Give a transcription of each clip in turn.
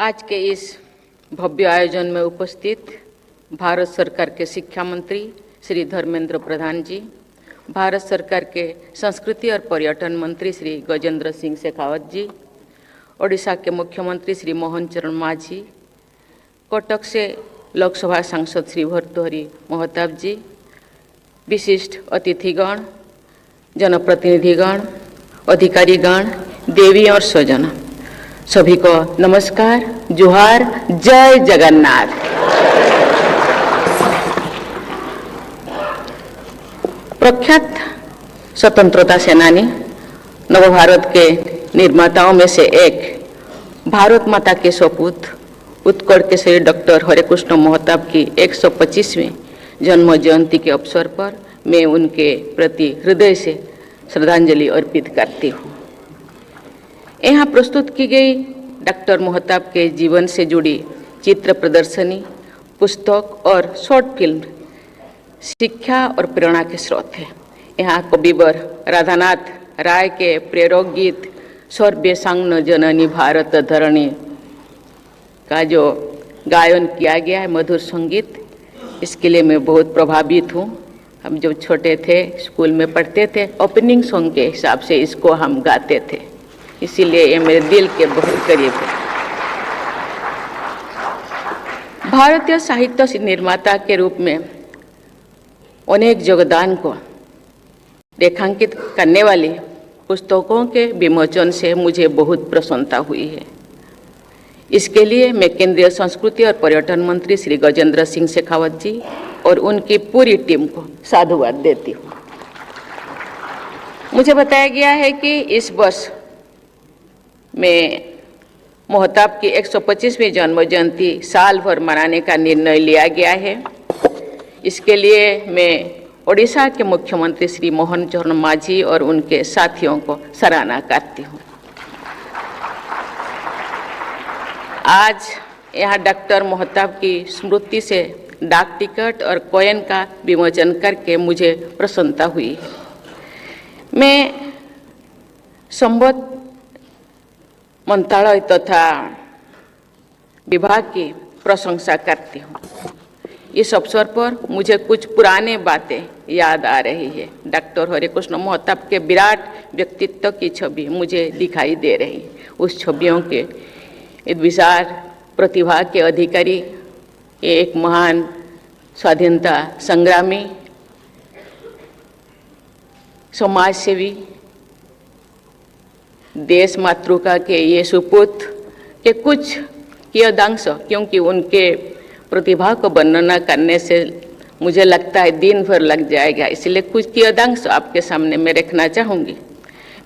आज के इस भव्य आयोजन में उपस्थित भारत सरकार के शिक्षा मंत्री श्री धर्मेंद्र प्रधान जी, भारत सरकार के संस्कृति और पर्यटन मंत्री श्री गजेंद्र सिंह शेखावत जी, ओडिशा के मुख्यमंत्री श्री मोहन चरण मांझी, कटक से लोकसभा सांसद श्री भर्तृहरि महताब जी, विशिष्ट अतिथिगण, जनप्रतिनिधिगण, अधिकारीगण, देवी और स्वजन, सभी को नमस्कार, जोहार, जय जगन्नाथ। प्रख्यात स्वतंत्रता सेनानी, नवभारत के निर्माताओं में से एक, भारत माता के सपूत, उत्कल केसरी डॉक्टर हरेकृष्ण महताब की 125वीं जन्म जयंती के अवसर पर मैं उनके प्रति हृदय से श्रद्धांजलि अर्पित करती हूँ। यहाँ प्रस्तुत की गई डॉक्टर महताब के जीवन से जुड़ी चित्र प्रदर्शनी, पुस्तक और शॉर्ट फिल्म शिक्षा और प्रेरणा के स्रोत है। यहाँ कविवर राधानाथ राय के प्रेरक गीत सर्वे सांग जननी भारत धरणी का जो गायन किया गया है, मधुर संगीत, इसके लिए मैं बहुत प्रभावित हूँ। हम जब छोटे थे, स्कूल में पढ़ते थे, ओपनिंग सॉन्ग के हिसाब से इसको हम गाते थे, इसीलिए ये मेरे दिल के बहुत करीब है। भारतीय साहित्य निर्माता के रूप में अनेक योगदान को रेखांकित करने वाली पुस्तकों के विमोचन से मुझे बहुत प्रसन्नता हुई है। इसके लिए मैं केंद्रीय संस्कृति और पर्यटन मंत्री श्री गजेंद्र सिंह शेखावत जी और उनकी पूरी टीम को साधुवाद देती हूँ। मुझे बताया गया है कि इस वर्ष में महताब की 125वीं जन्म जयंती साल भर मनाने का निर्णय लिया गया है। इसके लिए मैं ओडिशा के मुख्यमंत्री श्री मोहन चरण मांझी और उनके साथियों को सराहना करती हूँ। आज यहाँ डॉक्टर महताब की स्मृति से डाक टिकट और कॉइन का विमोचन करके मुझे प्रसन्नता हुई है। मैं संबद्ध मंत्रालय तथा विभाग की प्रशंसा करती हूँ। इस अवसर पर मुझे कुछ पुराने बातें याद आ रही है। डॉक्टर हरेकृष्ण महताब के विराट व्यक्तित्व की छवि मुझे दिखाई दे रही है। उस छवियों के विशाल प्रतिभा के अधिकारी, एक महान स्वाधीनता संग्रामी, समाज सेवी, देश मातृका के ये सुपुत्र के कुछ कियदांश, क्योंकि उनके प्रतिभा को वर्णना करने से मुझे लगता है दिन भर लग जाएगा, इसलिए कुछ कियदांश आपके सामने मैं रखना चाहूँगी।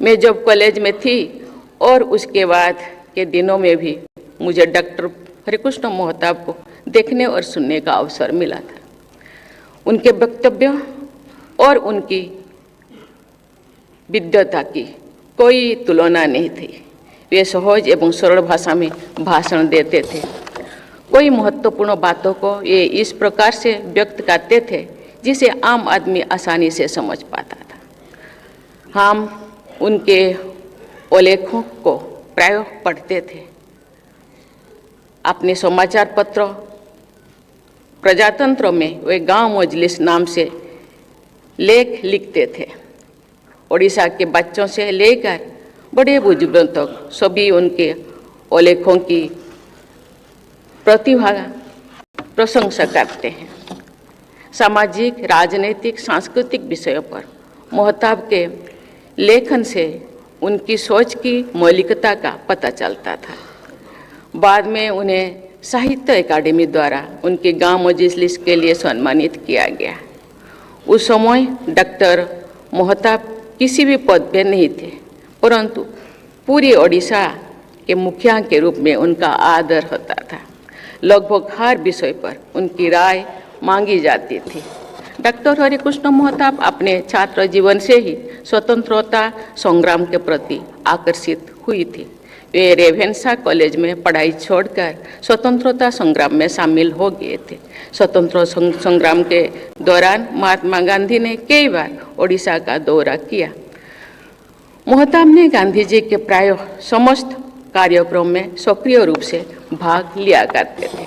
मैं जब कॉलेज में थी और उसके बाद के दिनों में भी मुझे डॉक्टर हरेकृष्ण महताब को देखने और सुनने का अवसर मिला था। उनके वक्तव्य और उनकी विद्वता की कोई तुलना नहीं थी। वे सहज एवं सरल भाषा में भाषण देते थे। कोई महत्वपूर्ण बातों को ये इस प्रकार से व्यक्त करते थे जिसे आम आदमी आसानी से समझ पाता था। हम उनके उल्लेखों को प्रायः पढ़ते थे। अपने समाचार पत्र प्रजातंत्र में वे गांव मजलिस नाम से लेख लिखते थे। ओडिशा के बच्चों से लेकर बड़े बुजुर्गों तक सभी उनके उल्लेखों की प्रतिभा प्रशंसा करते हैं। सामाजिक, राजनीतिक, सांस्कृतिक विषयों पर महताब के लेखन से उनकी सोच की मौलिकता का पता चलता था। बाद में उन्हें साहित्य अकादमी द्वारा उनके गांव मजलिस के लिए सम्मानित किया गया। उस समय डॉक्टर महताब किसी भी पद पे नहीं थे, परंतु पूरी ओडिशा के मुखिया के रूप में उनका आदर होता था। लगभग हर विषय पर उनकी राय मांगी जाती थी। डॉक्टर हरेकृष्ण महताब अपने छात्र जीवन से ही स्वतंत्रता संग्राम के प्रति आकर्षित हुई थी। वे रेवेन्सा कॉलेज में पढ़ाई छोड़कर स्वतंत्रता संग्राम में शामिल हो गए थे। स्वतंत्रता संग्राम के दौरान महात्मा गांधी ने कई बार ओडिशा का दौरा किया। महताब ने गांधी जी के प्रायः समस्त कार्यक्रम में सक्रिय रूप से भाग लिया करते थे।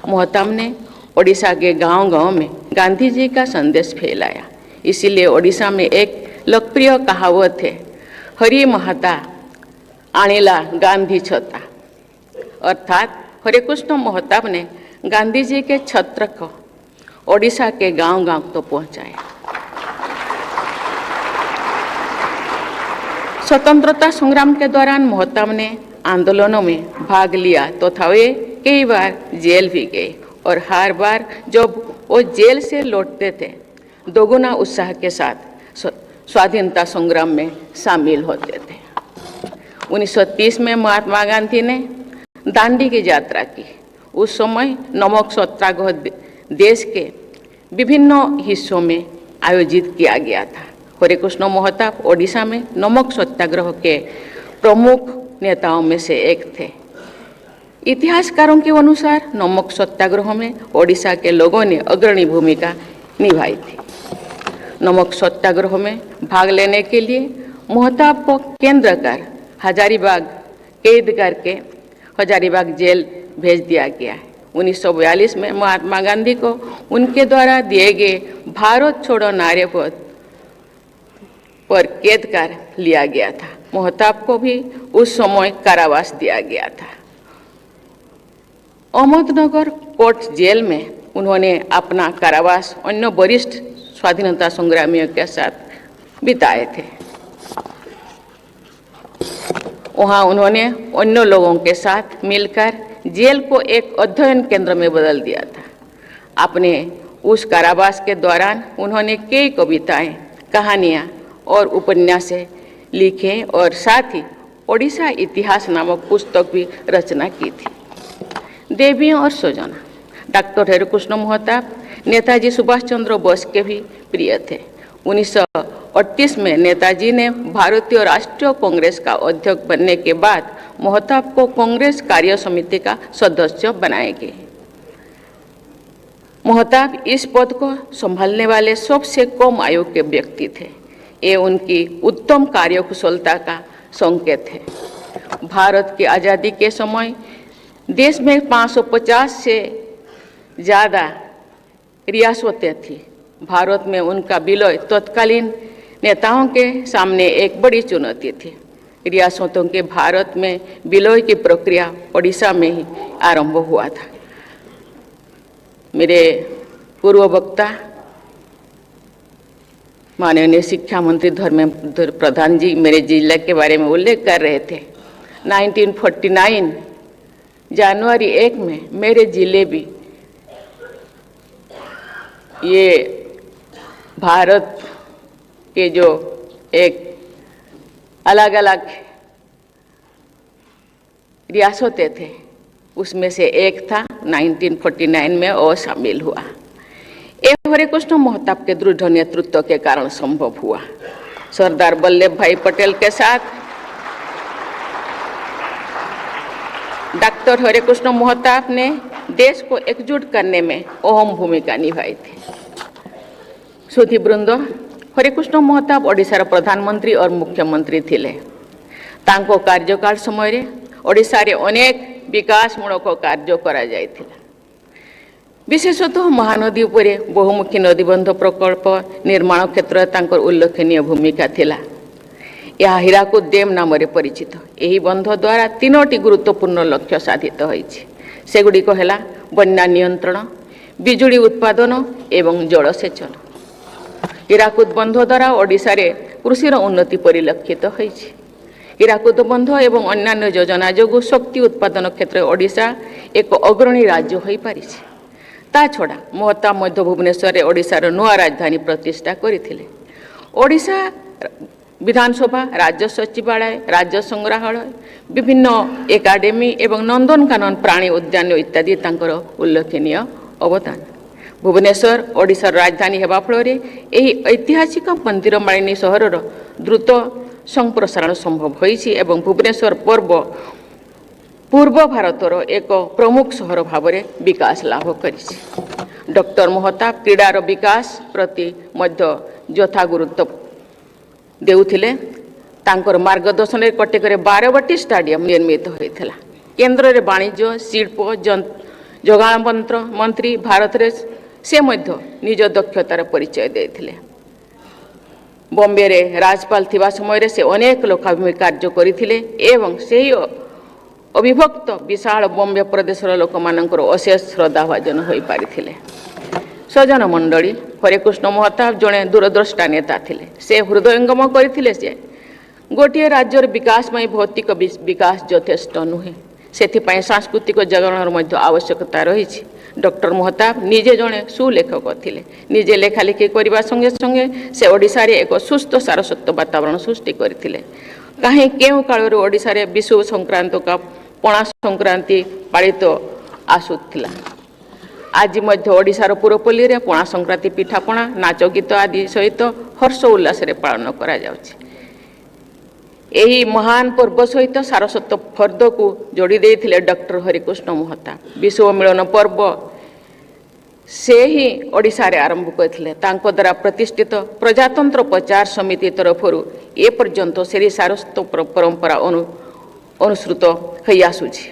मोहताब ने ओडिशा के गांव-गांव में गांधी जी का संदेश फैलाया। इसीलिए ओडिशा में एक लोकप्रिय कहावत है, हरि महता आनिला गांधी छता, अर्थात हरिकृष्ण मोहताब ने गांधी जी के छत्र को ओडिशा के गांव-गांव तो पहुंचाया। स्वतंत्रता संग्राम के दौरान मोहताब ने आंदोलनों में भाग लिया तथा वे कई बार जेल भी गए और हर बार जब वो जेल से लौटते थे दोगुना उत्साह के साथ स्वाधीनता संग्राम में शामिल होते थे। 1930 में महात्मा गांधी ने दांडी की यात्रा की। उस समय नमक सत्याग्रह देश के विभिन्न हिस्सों में आयोजित किया गया था। हरिकृष्ण मोहताब ओडिशा में नमक सत्याग्रह के प्रमुख नेताओं में से एक थे। इतिहासकारों के अनुसार नमक सत्याग्रह में ओडिशा के लोगों ने अग्रणी भूमिका निभाई थी। नमक सत्याग्रह में भाग लेने के लिए मोहताब को केंद्र कर हजारीबाग कैद करके हजारीबाग जेल भेज दिया गया है। 1942 में महात्मा गांधी को उनके द्वारा दिए गए भारत छोड़ो नारे पर कैद कर लिया गया था। मोहताब को भी उस समय कारावास दिया गया था। अहमदनगर कोर्ट जेल में उन्होंने अपना कारावास अन्य वरिष्ठ स्वाधीनता संग्रामियों के साथ बिताए थे। वहाँ उन्होंने अन्य लोगों के साथ मिलकर जेल को एक अध्ययन केंद्र में बदल दिया था। अपने उस कारावास के दौरान उन्होंने कई कविताएं, कहानियाँ और उपन्यास लिखे और साथ ही ओडिशा इतिहास नामक पुस्तक भी रचना की थी। देवियों और स्वजन डॉक्टर हरिकृष्ण मोहताब नेताजी सुभाष चंद्र बोस के भी प्रिय थे। 1938 में नेताजी ने भारतीय राष्ट्रीय कांग्रेस का अध्यक्ष बनने के बाद मोहताब को कांग्रेस कार्य समिति का सदस्य बनाए गए। मोहताब इस पद को संभालने वाले सबसे कम आयु के व्यक्ति थे। ये उनकी उत्तम कार्यकुशलता का संकेत है। भारत की आज़ादी के समय देश में 550 से ज़्यादा रियासतें थी। भारत में उनका विलय तत्कालीन नेताओं के सामने एक बड़ी चुनौती थी। रियासतों के भारत में विलय की प्रक्रिया ओडिशा में ही आरंभ हुआ था। मेरे पूर्व वक्ता माननीय शिक्षा मंत्री धर्मेंद्र प्रधान जी मेरे जिले के बारे में उल्लेख कर रहे थे। 1949 जनवरी 1 में मेरे जिले भी ये भारत के जो एक अलग अलग रियासतें थे उसमें से एक था। 1949 में वो शामिल हुआ। ये हरिकृष्ण मोहताब के दृढ़ नेतृत्व के कारण संभव हुआ। सरदार वल्लभ भाई पटेल के साथ डॉक्टर हरिकृष्ण मोहताब ने देश को एकजुट करने में अहम भूमिका निभाई थी। सुधी वृंद हरिकृष्ण मोहताब ओडिशार प्रधानमंत्री और मुख्यमंत्री थिले। तांको कार्यकाल समय ओडिशा रे अनेक विकासमूलक कार्य करा जायथिला। विशेषतः महानदी उपरे बहुमुखी नदीबंध प्रकल्प निर्माण क्षेत्र तांकर उल्लेखनीय भूमिका थिला। यह हीराकुद डैम नाम परिचित। यही बंध द्वारा 3टी गुरुत्वपूर्ण लक्ष्य साधित होइछि। सेगुड़िक है बन्या नियंत्रण, बिजुली उत्पादन एवं जलसेचन। हीराकुद बंध द्वारा ओडिशा रे कृषिर उन्नति परिलक्षित होइछि। हीराकुद बंध एवं अन्यान्य योजना जोगु शक्ति उत्पादन क्षेत्र ओडिशा एक अग्रणी राज्य होई पारिछि। ता छड़ा मोहताब मध्य भुवनेश्वर रे ओडिशार नुआ राजधानी प्रतिष्ठा करथिले। ओडिशा विधानसभा, राज्य सचिवालय, राज्य संग्रहालय, विभिन्न एकाडेमी एवं नंदनकानन प्राणी उद्यान इत्यादि तांकर उल्लेखनीय अवदान। भुवनेश्वर ओडिशार राजधानी हेबा फଳରେ ଏହି ऐतिहासिक मंदिर मालिनी सहरर द्रुत संप्रसारण संभव होइछि एवं भुवनेश्वर पूर्व भारतर एक प्रमुख सहर भावरे विकास लाभ करिछि। डॉक्टर मोहताब क्रीडार विकास प्रति मध्य यथा गुरुत्व देउथिले। तांकर मार्गदर्शन कटक 12 स्टाडियम निर्मित होता। केन्द्र में वाणिज्य शिल्प जोगाण मंत्री भारत रे से निज दक्षतार परिचय देते। बॉम्बे रे राज्यपाल थिबा समय से अनेक लोकाभिमुखी कार्य करथिले एवं सही अविभक्त विशाल बॉम्बे प्रदेश लोक मानकर अशेष श्रद्धाभाजन हो पारिथिले। सजन मंडली हरिकृष्ण महताब जड़े दूरद्रष्टा नेता थिले। से हृदयंगम करथिले जे गोटे राज्यर विकास में भौतिक विकास यथेष्ट नुहे, से सांस्कृतिक जागरण आवश्यकता रही। डॉक्टर महताब निजे जड़े सुलेखक थिले। निजे लेखालेखी करने संगे संगे से ओडिशा रे एक सुस्थ सारस्वत वातावरण सृष्टि करथिले। कहीं केउ काल ओडिशा रे विषुव संक्रांत का पणा संक्रांति पालित आसुथिला। आज मध्य ओडिशार पुरपल्ली रे पणा संक्रांति पिठापणा नाच गीत आदि सहित हर्ष उल्लास रे पालन करा जाउछि। यही महान पर्व सहित सारस्वत फर्द को जोड़ी देथिले डॉक्टर हरिकृष्ण महताब। विश्व मिलन पर्व से ही ओडिशा रे आरंभ करथिले। तांको द्वारा प्रतिष्ठित प्रजातंत्र प्रचार समिति तरफ ए पर्यंत से सारस्वत परंपरा अनुसृत होई आसुछि।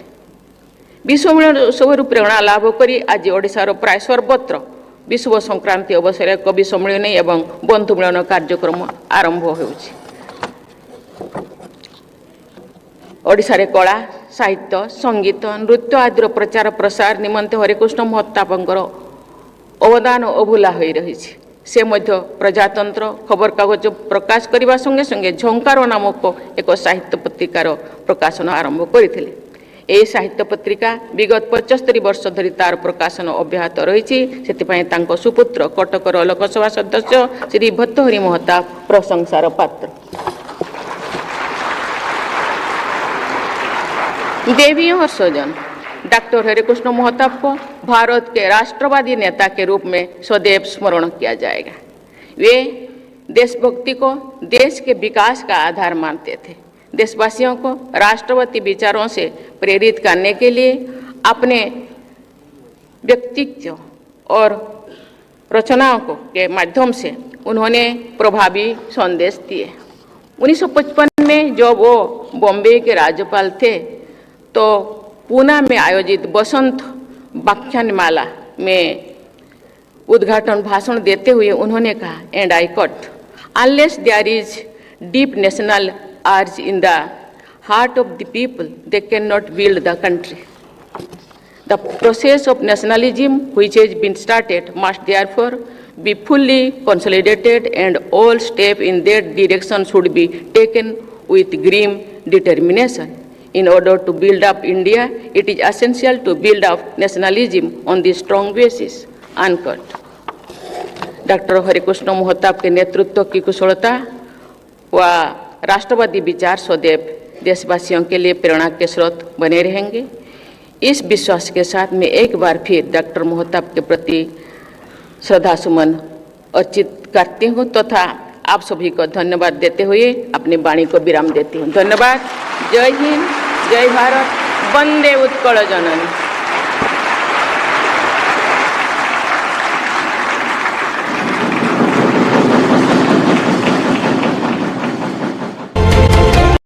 विश्व मिलन उत्सव प्रेरणा लाभ करी आज ओडिशार प्राय सर्वत्र विश्व संक्रांति अवसर कवि सम्मेलन एवं बंधु मिलन कार्यक्रम आरंभ होउछि। ओडिशा रे कला साहित्य संगीत नृत्य आदि प्रचार प्रसार निमंते हरिकृष्ण महताबंकर अवदान अभूला हो रही। से मध्य प्रजातंत्र खबर कागज प्रकाश करने संगे संगे झंकार नामक एक साहित्य पत्रिकार प्रकाशन आरंभ करते। यह साहित्य पत्रिका विगत 75 वर्ष धरी तार प्रकाशन अब्याहत रही। सुपुत्र कटकर लोकसभा सदस्य श्री भर्तृहरि महताब प्रशंसार पात्र। देवी और सजन डॉक्टर हरिकृष्ण महताब को भारत के राष्ट्रवादी नेता के रूप में सदैव स्मरण किया जाएगा। वे देशभक्ति को देश के विकास का आधार मानते थे। देशवासियों को राष्ट्रवादी विचारों से प्रेरित करने के लिए अपने व्यक्तित्व और रचनाओं के माध्यम से उन्होंने प्रभावी संदेश दिए। 1955 में जब वो बॉम्बे के राज्यपाल थे तो पूना में आयोजित बसंत व्याख्यानमाला में उद्घाटन भाषण देते हुए उन्होंने कहा, and I quote, unless there is deep national urge in the heart of the people they can not build the country. The process of nationalism which has been started must therefore be fully consolidated and all steps in that direction should be taken with grim determination. In order to build up India, it is essential to build up nationalism on the strong basis. Unquote. Doctor Harikrishna Mahtab के नेतृत्व की कुशलता व राष्ट्रवादी विचार सदैव देशवासियों के लिए प्रेरणा के स्रोत बने रहेंगे। इस विश्वास के साथ मैं एक बार फिर डॉक्टर महताब के प्रति श्रद्धा सुमन अर्चित करती हूँ तथा आप सभी को धन्यवाद देते हुए अपनी वाणी को विराम देती हूँ। धन्यवाद। जय हिंद, जय भारत, वंदे उत्कल जननी।